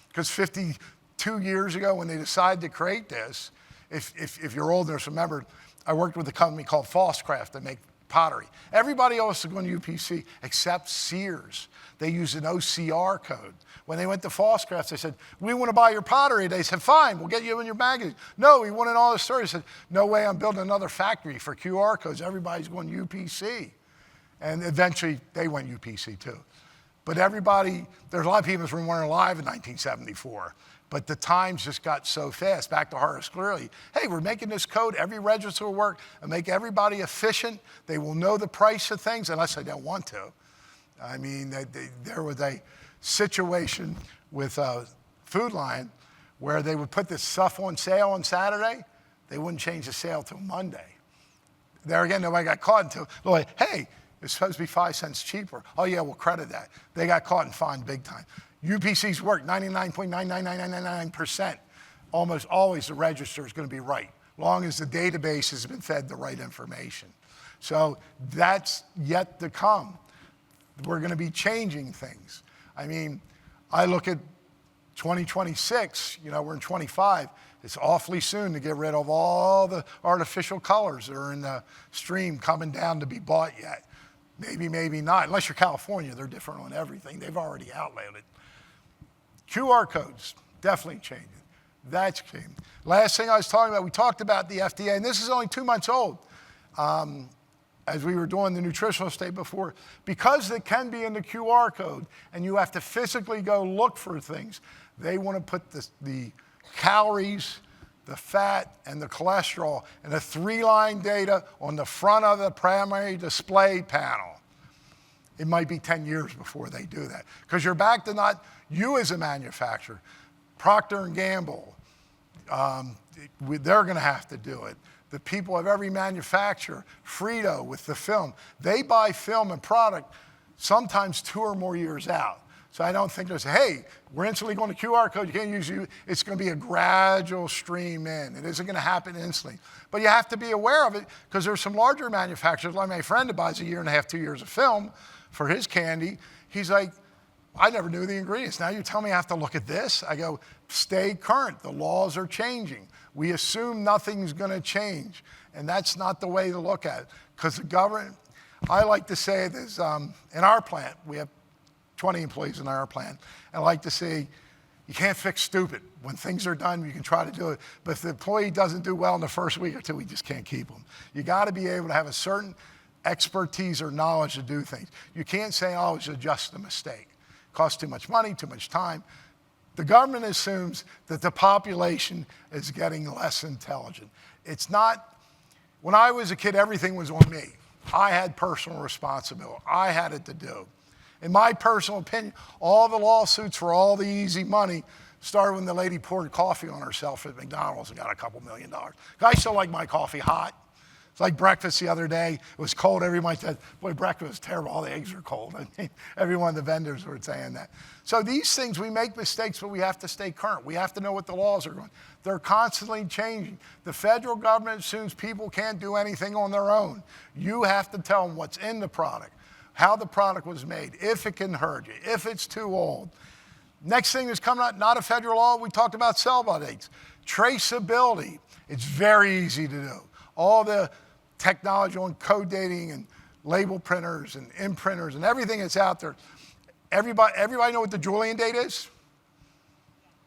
because 52 years ago when they decided to create this, if you're old enough, remember, I worked with a company called Fosscraft that make pottery. Everybody else is going to UPC except Sears. They use an OCR code. When they went to Fosscraft, they said, we want to buy your pottery. They said, fine, we'll get you in your magazine. No, we wanted all the stories. They said, no way, I'm building another factory for QR codes. Everybody's going UPC. And eventually, they went UPC too. But everybody, there's a lot of people in this room weren't alive in 1974. But the times just got so fast. Back to Horace Greeley. Hey, we're making this code. Every register will work and make everybody efficient. They will know the price of things unless they don't want to. I mean, there was a situation with Food Line, where they would put this stuff on sale on Saturday, they wouldn't change the sale till Monday. There again, nobody got caught until, like, hey, it's supposed to be 5 cents cheaper. Oh yeah, we'll credit that. They got caught and fined big time. UPC's work, 99.99999%. Almost always the register is going to be right, long as the database has been fed the right information. So that's yet to come. We're going to be changing things. I mean, I look at 2026, we're in 25. It's awfully soon to get rid of all the artificial colors that are in the stream coming down to be bought yet. Maybe, maybe not. Unless you're California, they're different on everything. They've already outlawed it. QR codes, definitely changing. That's changing. Last thing I was talking about, we talked about the FDA, and this is only 2 months old. As we were doing the nutritional state before, because it can be in the QR code and you have to physically go look for things, they want to put the calories, the fat, and the cholesterol and the 3-line data on the front of the primary display panel. It might be 10 years before they do that. Because you're back to not you as a manufacturer. Procter & Gamble, they're going to have to do it. The people of every manufacturer, Frito with the film, they buy film and product sometimes 2 or more years out. So I don't think there's, hey, we're instantly going to QR code, you can't use you. It's going to be a gradual stream in. It isn't going to happen instantly. But you have to be aware of it because there's some larger manufacturers, like my friend that buys 1.5 years, 2 years of film for his candy. He's like, I never knew the ingredients. Now you tell me I have to look at this? I go, stay current. The laws are changing. We assume nothing's going to change. And that's not the way to look at it. Because the government, I like to say this, in our plant, we have 20 employees in our plant. And I like to say, you can't fix stupid. When things are done, you can try to do it. But if the employee doesn't do well in the first week or two, we just can't keep them. You got to be able to have a certain expertise or knowledge to do things. You can't say, oh, it's just a mistake. It costs too much money, too much time. The government assumes that the population is getting less intelligent. It's not, when I was a kid, everything was on me. I had personal responsibility. I had it to do. In my personal opinion, all the lawsuits for all the easy money started when the lady poured coffee on herself at McDonald's and got $2 million. I still like my coffee hot. It's like breakfast the other day. It was cold. Everybody said, boy, breakfast was terrible. All the eggs are cold. I mean, every one of the vendors were saying that. So these things, we make mistakes, but we have to stay current. We have to know what the laws are going. They're constantly changing. The federal government assumes people can't do anything on their own. You have to tell them what's in the product, how the product was made, if it can hurt you, if it's too old. Next thing that's coming out, not a federal law, we talked about sell-by dates. Traceability, it's very easy to do. All the technology on code dating and label printers and imprinters and everything that's out there. Everybody know what the Julian date is?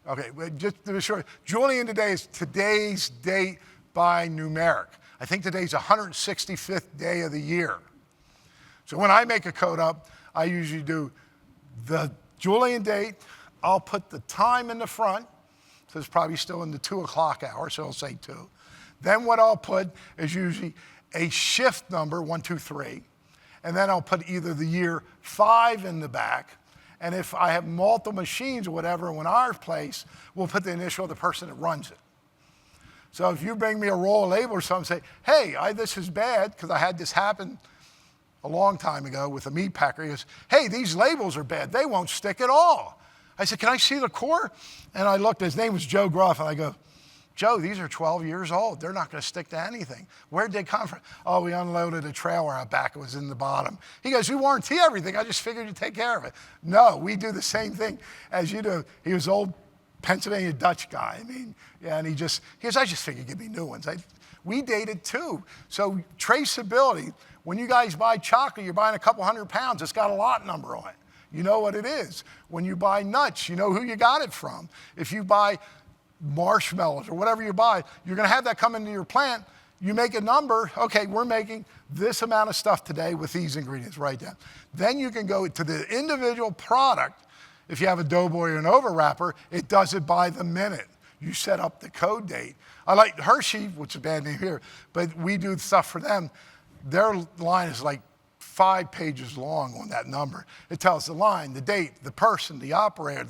Okay, just to be sure, Julian today is today's date by numeric. I think today's 165th day of the year. So when I make a code up, I usually do the Julian date. I'll put the time in the front, so it's probably still in the 2 o'clock hour, so I'll say 2. Then what I'll put is usually a shift number, 1, 2, 3. And then I'll put either the year 5 in the back. And if I have multiple machines or whatever in our place, we'll put the initial of the person that runs it. So if you bring me a roll of label or something, say, hey, this is bad, because I had this happen a long time ago with a meat packer. He goes, hey, these labels are bad. They won't stick at all. I said, can I see the core? And I looked, his name was Joe Gruff, and I go, Joe, these are 12 years old. They're not going to stick to anything. Where'd they come from? Oh, we unloaded a trailer out back. It was in the bottom. He goes, we warranty everything. I just figured you'd take care of it. No, we do the same thing as you do. He was an old Pennsylvania Dutch guy. I mean, yeah, and he goes, I just figured give me new ones. We dated too. So traceability, when you guys buy chocolate, you're buying a couple 100 pounds. It's got a lot number on it. You know what it is. When you buy nuts, you know who you got it from. If you buy marshmallows or whatever you buy, you're going to have that come into your plant. You make a number. Okay, we're making this amount of stuff today with these ingredients. Write down. Then you can go to the individual product. If you have a Doughboy or an over wrapper, it does it by the minute. You set up the code date. I like Hershey, which is a bad name here, but we do stuff for them. Their line is like 5 pages long on that number. It tells the line, the date, the person, the operator,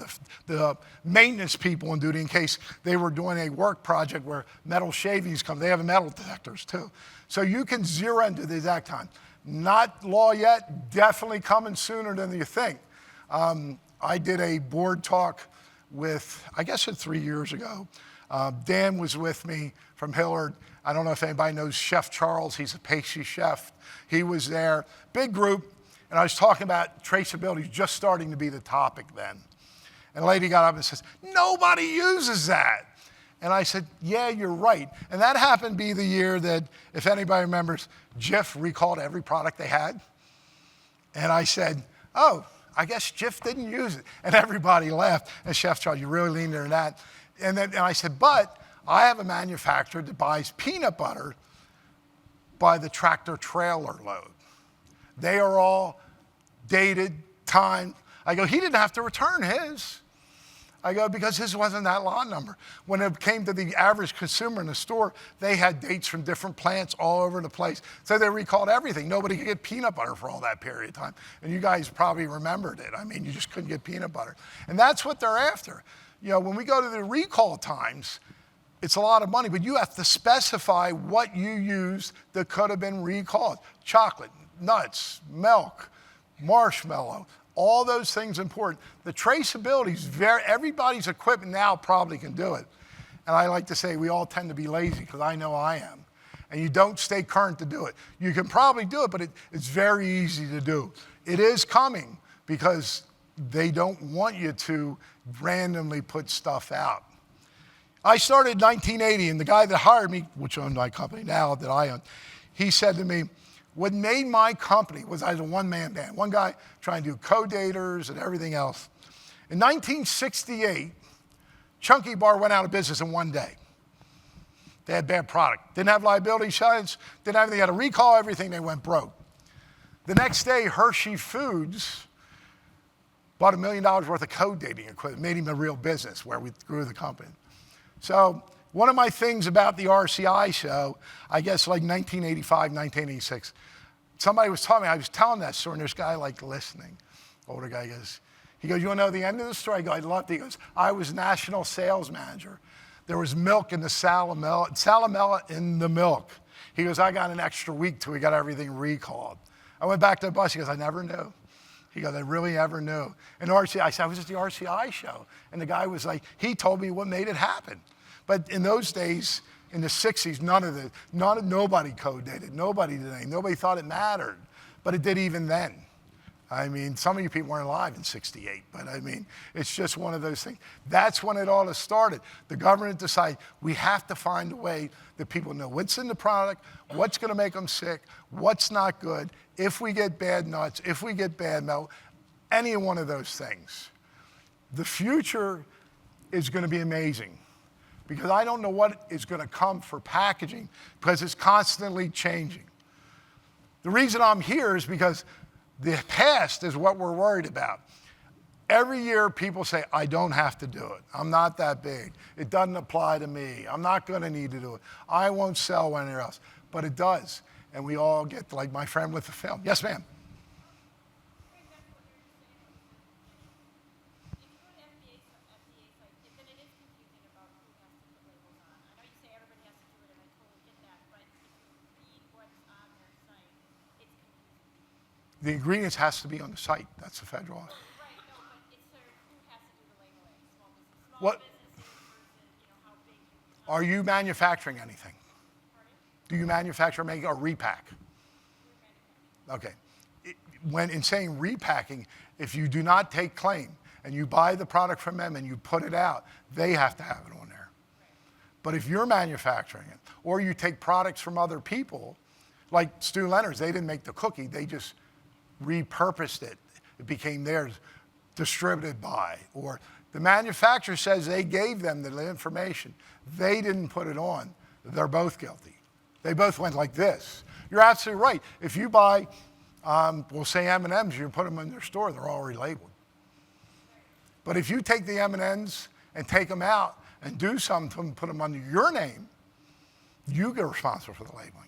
the maintenance people on duty in case they were doing a work project where metal shavings come. They have metal detectors too. So you can zero into the exact time. Not law yet, definitely coming sooner than you think. I did a board talk with, I guess it 3 years ago. Dan was with me from Hillard. I don't know if anybody knows Chef Charles. He's a pastry chef. He was there, big group. And I was talking about traceability, just starting to be the topic then. And a lady got up and says, nobody uses that. And I said, yeah, you're right. And that happened to be the year that, if anybody remembers, Jif recalled every product they had. And I said, oh, I guess Jif didn't use it. And everybody laughed. And Chef Charles, you really leaned into that. And I said, but I have a manufacturer that buys peanut butter by the tractor trailer load. They are all dated, timed. I go, he didn't have to return his. I go, because his wasn't that lot number. When it came to the average consumer in the store, they had dates from different plants all over the place. So they recalled everything. Nobody could get peanut butter for all that period of time. And you guys probably remembered it. I mean, you just couldn't get peanut butter. And that's what they're after. You know, when we go to the recall times, it's a lot of money, but you have to specify what you used that could have been recalled. Chocolate, nuts, milk, marshmallow, all those things important. The traceability is everybody's equipment now probably can do it. And I like to say we all tend to be lazy because I know I am. And you don't stay current to do it. You can probably do it, but it's very easy to do. It is coming because they don't want you to randomly put stuff out. I started in 1980, and the guy that hired me, which owned my company now that I own, he said to me, what made my company was I was a one-man band, one guy trying to do codators and everything else. In 1968, Chunky Bar went out of business in one day. They had bad product. Didn't have liability insurance, didn't have anything, had a recall, everything, they went broke. The next day, Hershey Foods bought $1 million worth of codating equipment, made him a real business where we grew the company. So one of my things about the RCI show, I guess like 1985, 1986, somebody was telling me, I was telling that story, and this guy like listening. Older guy goes, you want to know the end of the story? I go, I'd love to. He goes, I was national sales manager. There was milk in the salmonella in the milk. He goes, I got an extra week till we got everything recalled. I went back to the bus. He goes, I never knew. He goes, I really never knew. And RCI, I said, I was at the RCI show. And the guy was like, he told me what made it happen. But in those days, in the 60s, nobody codated. Nobody did anything. Nobody thought it mattered. But it did even then. I mean, some of you people weren't alive in 68, but I mean, it's just one of those things. That's when it all started. The government decided we have to find a way that people know what's in the product, what's going to make them sick, what's not good, if we get bad nuts, if we get bad milk, any one of those things. The future is going to be amazing because I don't know what is going to come for packaging because it's constantly changing. The reason I'm here is because the past is what we're worried about. Every year people say, I don't have to do it. I'm not that big. It doesn't apply to me. I'm not going to need to do it. I won't sell anywhere else. But it does. And we all get, like my friend with the film. Yes, ma'am. The ingredients has to be on the site. That's the federal law. Right, no, but it's who has to do the labeling? Small What? businesses versus, how big. Are you manufacturing anything? Pardon? Do you manufacture, make, or repack? Okay. When in saying repacking, if you do not take claim and you buy the product from them and you put it out, they have to have it on there. But if you're manufacturing it, or you take products from other people, like Stu Leonard's, they didn't make the cookie, they just repurposed it. It became theirs, distributed by, or the manufacturer says they gave them the information. They didn't put it on. They're both guilty. They both went like this. You're absolutely right. If you buy, we'll say M&Ms, you put them in their store, they're already labeled. But if you take the M&Ms and take them out and do something to them, put them under your name, you get responsible for the labeling.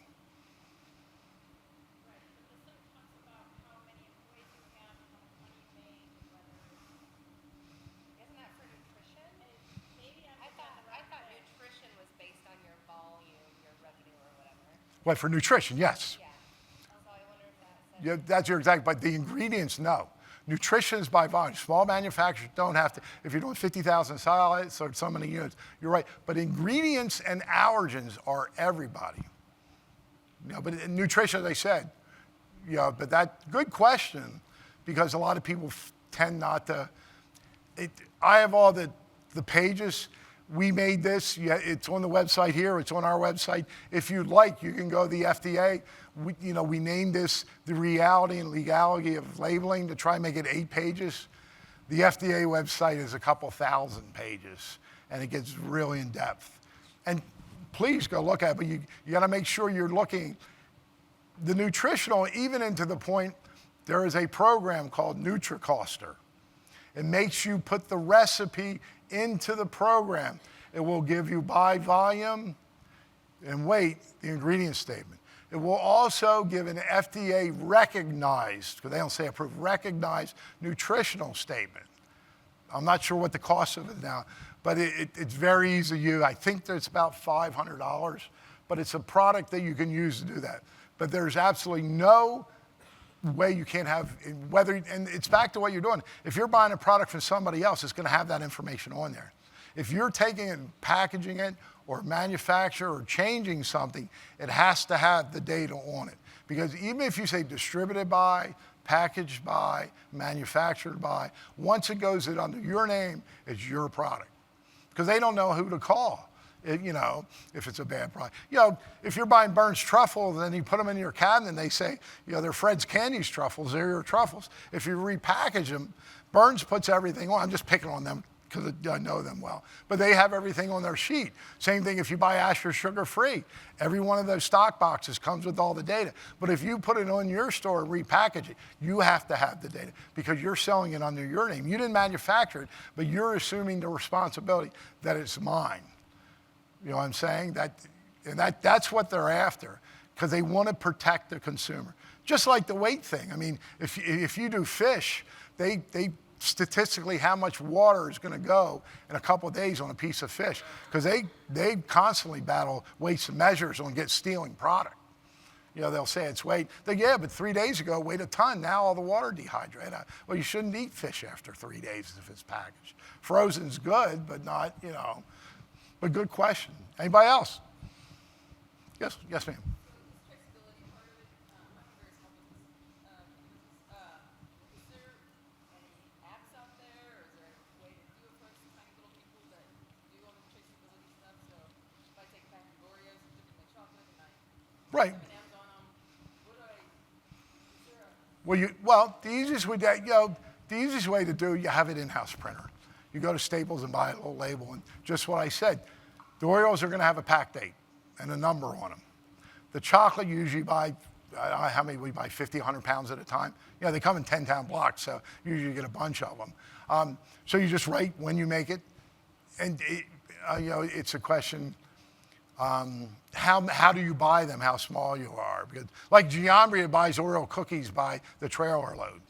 What, for nutrition? Yes. Yeah. So I wonder if that. Yeah, that's your exact, but the ingredients, no. Nutrition is by volume. Small manufacturers don't have to, if you're doing 50,000 solids or so many units, you're right. But ingredients and allergens are everybody. But in nutrition, as I said, but that, good question, because a lot of people tend not to, I have all the pages. We made this, it's on the website here, it's on our website. If you'd like, you can go to the FDA. We named this The Reality and Legality of Labeling to try and make it 8 pages. The FDA website is a couple thousand pages, and it gets really in depth. And please go look at it, but you gotta make sure you're looking. The nutritional, even into the point, there is a program called NutriCoster. It makes you put the recipe into the program. It will give you by volume and weight the ingredient statement. It will also give an FDA recognized, because they don't say approved, recognized nutritional statement. I'm not sure what the cost of it now, but it's very easy to use. I think it's about $500, but it's a product that you can use to do that. But there's absolutely no way you can't have, and it's back to what you're doing. If you're buying a product from somebody else, it's going to have that information on there. If you're taking it and packaging it or manufacture or changing something, it has to have the data on it. Because even if you say distributed by, packaged by, manufactured by, once it goes in under your name, it's your product. Because they don't know who to call. If it's a bad product. If you're buying Burns truffles, then you put them in your cabinet and they say, they're Fred's Candies truffles, they're your truffles. If you repackage them, Burns puts everything on. I'm just picking on them because I know them well. But they have everything on their sheet. Same thing if you buy Asher sugar-free. Every one of those stock boxes comes with all the data. But if you put it on your store and repackage it, you have to have the data because you're selling it under your name. You didn't manufacture it, but you're assuming the responsibility that it's mine. You know what I'm saying? That's what they're after because they want to protect the consumer. Just like the weight thing. I mean, if you do fish, they statistically how much water is going to go in a couple of days on a piece of fish because they constantly battle weights and measures on stealing product. They'll say it's weight. But 3 days ago, weighed a ton. Now all the water dehydrated. Well, you shouldn't eat fish after 3 days if it's packaged. Frozen's good, but not, But good question. Anybody else? Yes, ma'am. Right. Well, the easiest way to do, you have an in-house printer. You go to Staples and buy a little label, and just what I said, the Oreos are going to have a pack date and a number on them. The chocolate you usually buy, I don't know how many we buy, 50, 100 pounds at a time. They come in 10-pound blocks, so you usually get a bunch of them. So you just write when you make it, and it's a question. How do you buy them? How small you are? Because like Giambria buys Oreo cookies by the trailer load.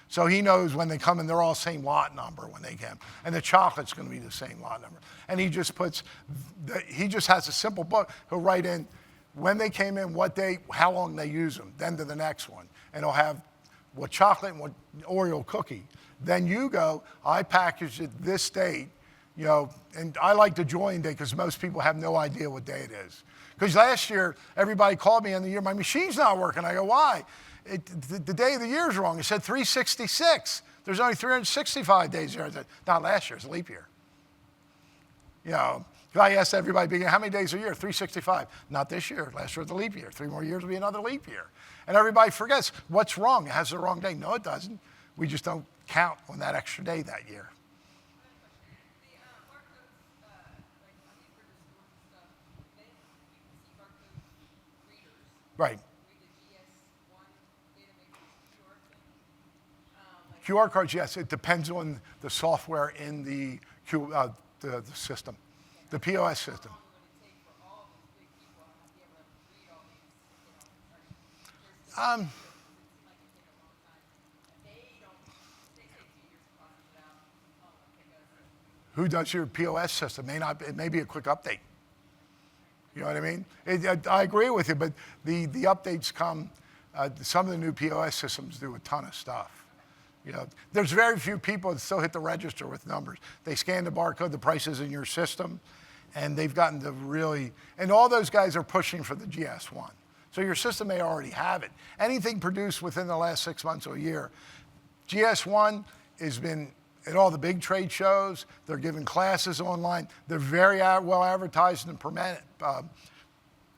So he knows when they come in, they're all same lot number when they come. And the chocolate's going to be the same lot number. And he just has a simple book. He'll write in when they came in, what day, how long they use them, then to the next one. And he'll have what chocolate and what Oreo cookie. Then you go, I packaged it this date, and I like the join day because most people have no idea what day it is. Because last year, everybody called me in the year, my machine's not working. I go, why? The day of the year is wrong. It said 366. There's only 365 days here. Not last year, it's a leap year. I asked everybody, how many days a year? 365. Not this year. Last year was a leap year. 3 more years will be another leap year. And everybody forgets, what's wrong? It has the wrong day. No, it doesn't. We just don't count on that extra day that year. Right. QR codes, yes, it depends on the software in the system, the POS system. Who does your POS system? It may be a quick update. You know what I mean? I agree with you, but the updates come, some of the new POS systems do a ton of stuff. You know, there's very few people that still hit the register with numbers. They scan the barcode, the price is in your system, and they've gotten to really, and all those guys are pushing for the GS1. So your system may already have it. Anything produced within the last 6 months or a year, GS1 has been at all the big trade shows. They're giving classes online. They're very well advertised and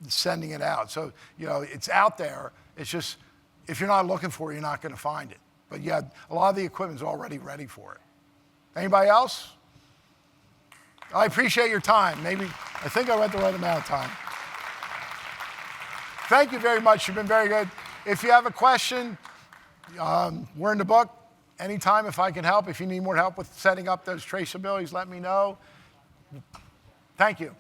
sending it out. So, you know, it's out there. It's just, if you're not looking for it, you're not going to find it. But yeah, a lot of the equipment's already ready for it. Anybody else? I appreciate your time. I think I went the right amount of time. Thank you very much. You've been very good. If you have a question, we're in the book. Anytime if I can help. If you need more help with setting up those traceabilities, let me know. Thank you.